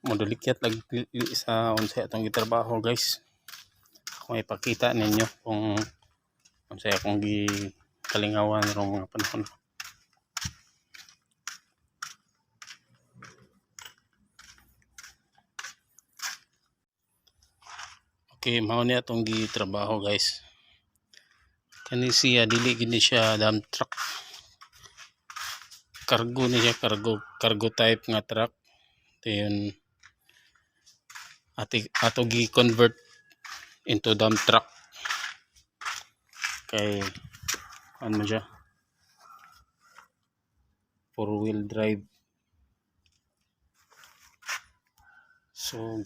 modulikyat lagi sa unsay atong gitrabaho guys. Kung ipakita ninyo kung unsay akong gikalingawan rong mga panahon. Okay, mao ni atong gitrabaho guys. Kani siya dili gini siya dump truck. Cargo ni siya, cargo type nga truck. Yun ato gi-convert into dump truck. Kay ano siya? 4-wheel drive. So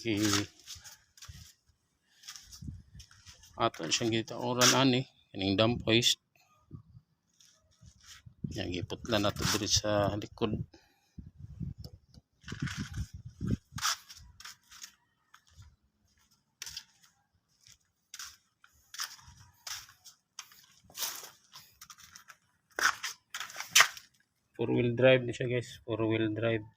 ato siyang gitauran ani kining dump hoist. Yang giputlan nato diri sa likod. Four-wheel drive ni siya guys, 4-wheel drive.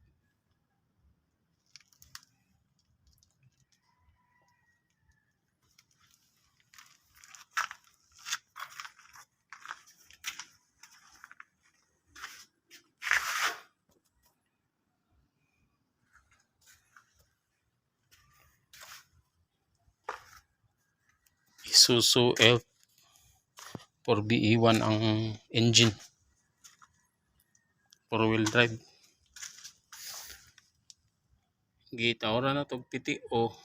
Isuzu F4BE1 ang engine. 4-wheel drive. Gitawran na tog PTO.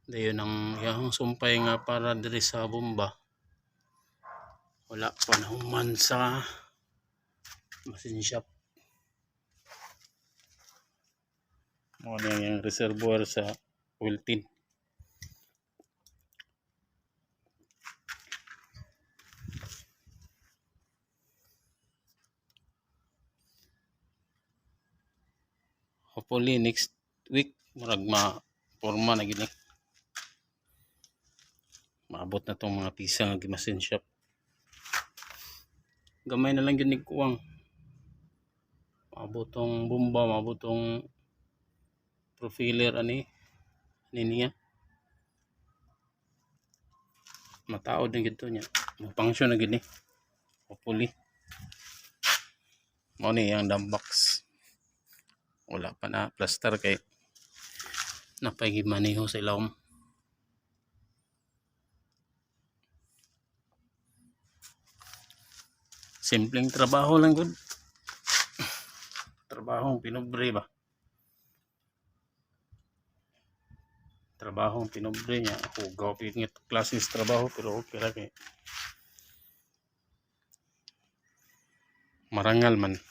Dayon ang iyang sumpay nga para diri sa bomba. Wala pa nahuman sa machine shop. Mo na yung reservoir sa oil tin. Hopefully next week murag ma-forma na gini. Maabot na tong mga pisa nga gi-machine shop. Gamay na lang gini kuwang. Maabot tong bomba, maabot tong profiler ani niya. Mataod na gito niya. Function na gini. Hopefully. Mao ni yang dump box. Wala pa na plaster kay napay-gimaneho sa ilawom. Simpleng trabaho lang gud. Trabahong pinobre ba? Trabahong pinobre niya. Hugaw pingit klases trabaho pero okay ra kay marangal man.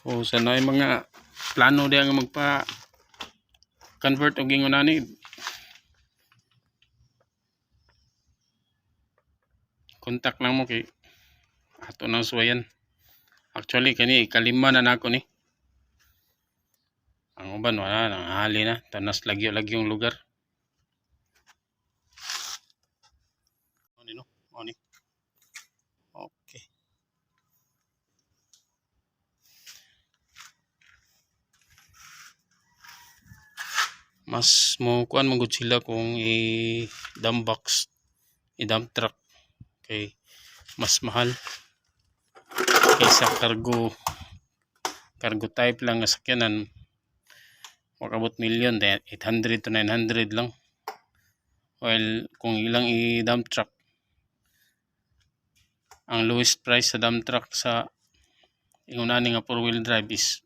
So sanay mga plano diya nga magpa convert og ingon ani. Kontak lang mo kay ato nang suwayan. Actually kani ikalima na nako ni. Ang uban wala nang hali na, tanas lagyo yung lugar. Ano ni? Okay. Mas mo kuan man gud sila kung i-dump box, i-dump truck kay mas mahal kaysa cargo type lang nga sakyanan. Makabot million, 800 to 900 lang. While kung ilang i-dump truck, ang lowest price sa dump truck sa ingunani nga 4-wheel drive is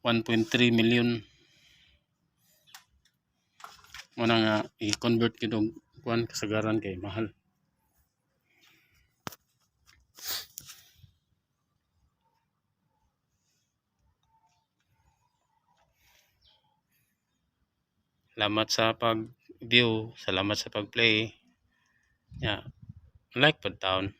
1.3 million. Muna nga i-convert kito kuan kasagaran kay mahal. Salamat sa pag-view, salamat sa pag-play. Yeah. Like pud taon.